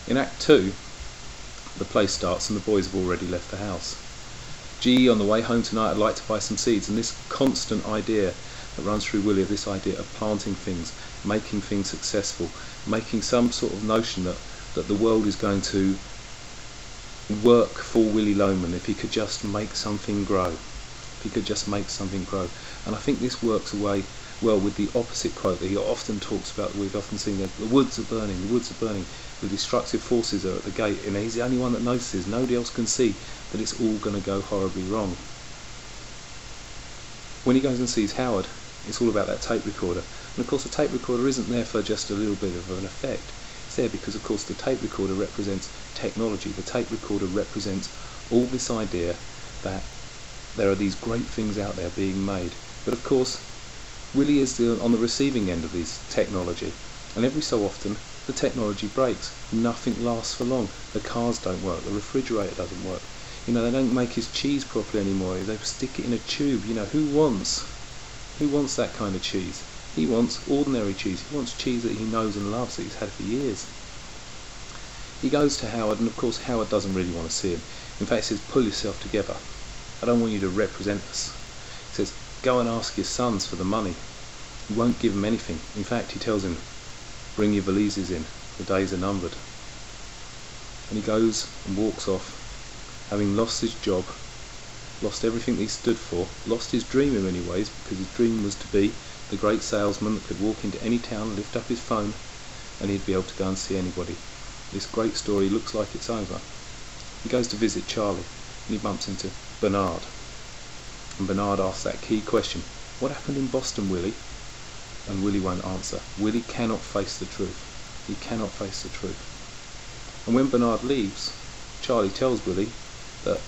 In Act 2, the play starts and the boys have already left the house. Gee, on the way home tonight I'd like to buy some seeds, and this constant idea that runs through Willie, of this idea of planting things, making things successful, making some sort of notion that the world is going to work for Willie Loman if he could just make something grow. If he could just make something grow. And I think this works away well with the opposite quote that he often talks about, that we've often seen, that the woods are burning, the woods are burning, the destructive forces are at the gate, and he's the only one that notices, nobody else can see that it's all going to go horribly wrong. When he goes and sees Howard, it's all about that tape recorder. And of course the tape recorder isn't there for just a little bit of an effect. It's there because of course the tape recorder represents technology. The tape recorder represents all this idea that there are these great things out there being made. But of course Willie is on the receiving end of this technology, and every so often the technology breaks. Nothing lasts for long. The cars don't work, the refrigerator doesn't work. You know, they don't make his cheese properly anymore. They stick it in a tube. You know, who wants that kind of cheese? He wants ordinary cheese. He wants cheese that he knows and loves, that he's had for years. He goes to Howard, and of course Howard doesn't really want to see him. In fact, he says, pull yourself together. I don't want you to represent us. He says, go and ask your sons for the money. He won't give them anything. In fact, he tells him, bring your valises in, the days are numbered. And he goes and walks off, having lost his job, lost everything he stood for, lost his dream in many ways, because his dream was to be the great salesman that could walk into any town, lift up his phone, and he'd be able to go and see anybody. This great story looks like it's over. He goes to visit Charlie, and he bumps into Bernard. And Bernard asks that key question, what happened in Boston, Willie? And Willie won't answer. Willie cannot face the truth. He cannot face the truth. And when Bernard leaves, Charlie tells Willie that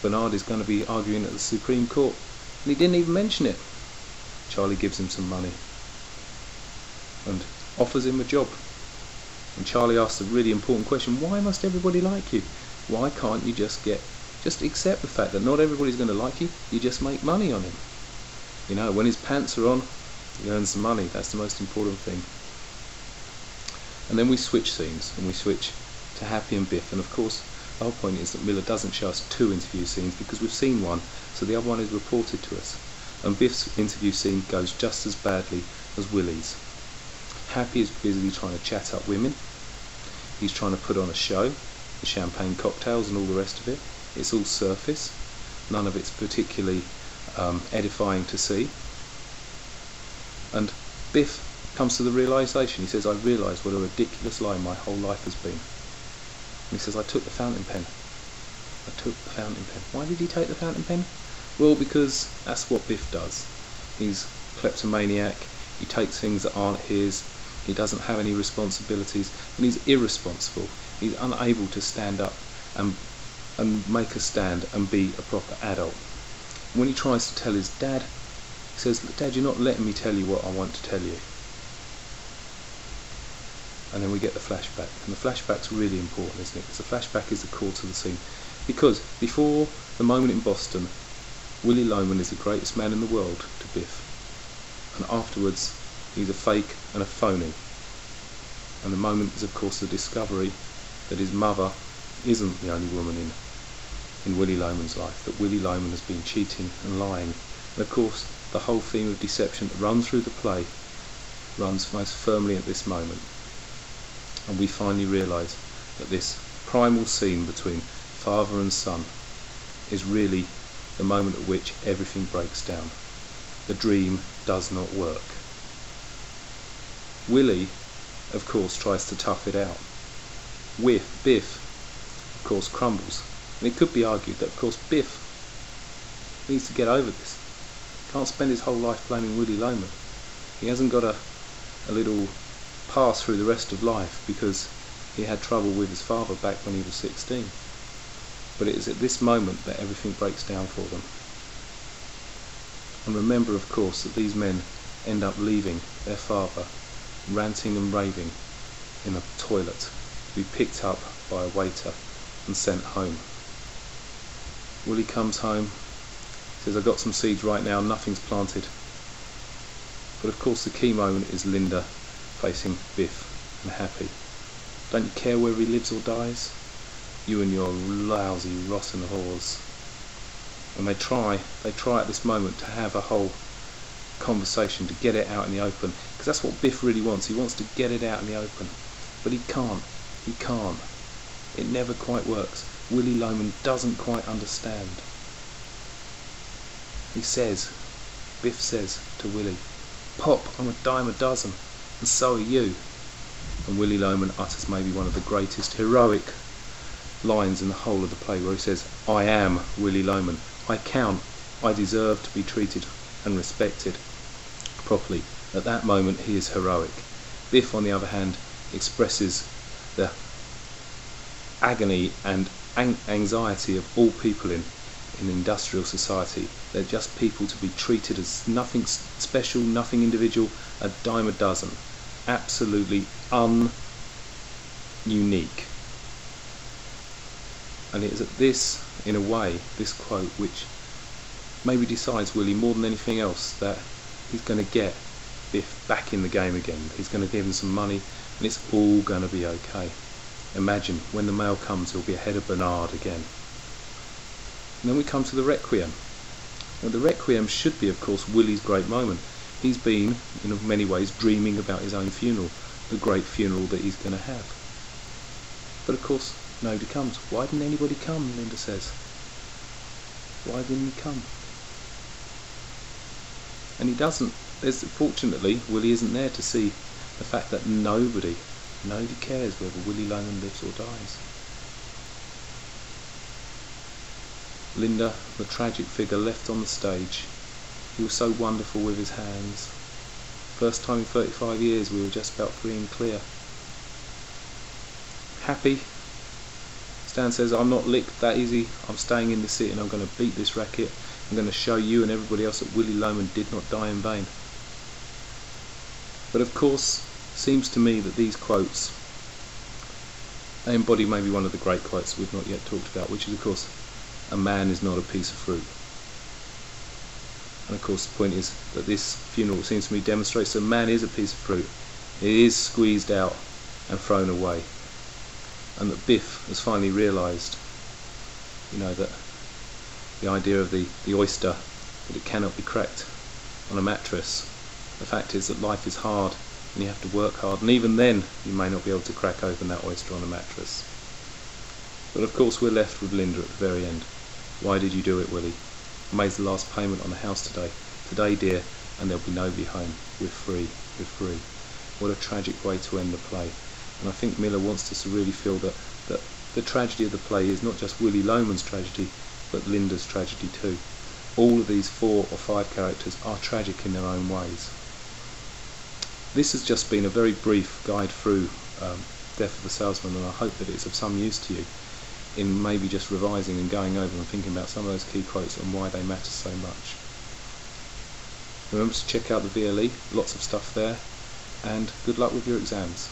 Bernard is going to be arguing at the Supreme Court, and he didn't even mention it. Charlie gives him some money and offers him a job. And Charlie asks a really important question, why must everybody like you? Why can't you just accept the fact that not everybody's going to like you, you just make money on him? You know, when his pants are on, he earns some money. That's the most important thing. And then we switch scenes, and we switch to Happy and Biff, and of course the whole point is that Miller doesn't show us two interview scenes because we've seen one, so the other one is reported to us. And Biff's interview scene goes just as badly as Willie's. Happy is busily trying to chat up women. He's trying to put on a show, the champagne cocktails and all the rest of it. It's all surface. None of it's particularly edifying to see. And Biff comes to the realisation. He says, I realise what a ridiculous lie my whole life has been. And he says, I took the fountain pen. I took the fountain pen. Why did he take the fountain pen? Well, because that's what Biff does. He's a kleptomaniac. He takes things that aren't his. He doesn't have any responsibilities, and he's irresponsible. He's unable to stand up and make a stand and be a proper adult. When he tries to tell his dad, he says, Dad, you're not letting me tell you what I want to tell you. And then we get the flashback, and the flashback's really important, isn't it? Because the flashback is the core to the scene. Because before the moment in Boston, Willie Loman is the greatest man in the world to Biff, and afterwards he's a fake and a phony. And the moment is of course the discovery that his mother isn't the only woman in Willie Loman's life, that Willie Loman has been cheating and lying. And of course the whole theme of deception that runs through the play runs most firmly at this moment. And we finally realise that this primal scene between father and son is really the moment at which everything breaks down. The dream does not work. Willie, of course, tries to tough it out. Biff, of course, crumbles. And it could be argued that, of course, Biff needs to get over this. He can't spend his whole life blaming Willie Loman. He hasn't got a little pass through the rest of life because he had trouble with his father back when he was 16. But it is at this moment that everything breaks down for them. And remember, of course, that these men end up leaving their father ranting and raving in a toilet to be picked up by a waiter and sent home. Willie comes home, says, I've got some seeds right now, nothing's planted. But of course the key moment is Linda facing Biff and Happy. Don't you care whether he lives or dies? You and your lousy, rotten whores. And they try at this moment to have a whole conversation, to get it out in the open, because that's what Biff really wants. He wants to get it out in the open, but he can't. It never quite works. Willy Loman doesn't quite understand. Biff says to Willy, "Pop, I'm a dime a dozen, and so are you." And Willy Loman utters maybe one of the greatest heroic lines in the whole of the play, where he says, "I am Willy Loman. I count. I deserve to be treated and respected properly." At that moment he is heroic. Biff, on the other hand, expresses the agony and anxiety of all people in industrial society. They're just people to be treated as nothing special, nothing individual, a dime a dozen. Absolutely unique. And it is at this, in a way, this quote, which maybe decides Willy more than anything else that he's going to get Biff back in the game again. He's going to give him some money, and it's all going to be okay. Imagine, when the mail comes, he'll be ahead of Bernard again. And then we come to the Requiem. Now, the Requiem should be, of course, Willy's great moment. He's been, in many ways, dreaming about his own funeral, the great funeral that he's going to have. But of course, nobody comes. Why didn't anybody come, Linda says. Why didn't he come? And he doesn't. Fortunately, Willy isn't there to see the fact that nobody cares whether Willy Loman lives or dies. Linda, the tragic figure left on the stage. He was so wonderful with his hands. First time in 35 years we were just about free and clear. Happy? Stan says, "I'm not licked that easy. I'm staying in the city and I'm going to beat this racket. I'm going to show you and everybody else that Willy Loman did not die in vain." But of course, seems to me that these quotes, they embody maybe one of the great quotes we've not yet talked about, which is, of course, "A man is not a piece of fruit." And of course the point is that this funeral, seems to me, demonstrates that man is a piece of fruit. It is squeezed out and thrown away. And that Biff has finally realised, that the idea of the oyster, that it cannot be cracked on a mattress. The fact is that life is hard and you have to work hard, and even then you may not be able to crack open that oyster on a mattress. But of course we're left with Linda at the very end. "Why did you do it, Willy? I made the last payment on the house today. Today, dear, and there'll be nobody home. We're free. We're free." What a tragic way to end the play. And I think Miller wants us to really feel that the tragedy of the play is not just Willy Loman's tragedy, but Linda's tragedy too. All of these 4 or 5 characters are tragic in their own ways. This has just been a very brief guide through Death of the Salesman, and I hope that it's of some use to you in maybe just revising and going over and thinking about some of those key quotes and why they matter so much. Remember to check out the VLE, lots of stuff there, and good luck with your exams.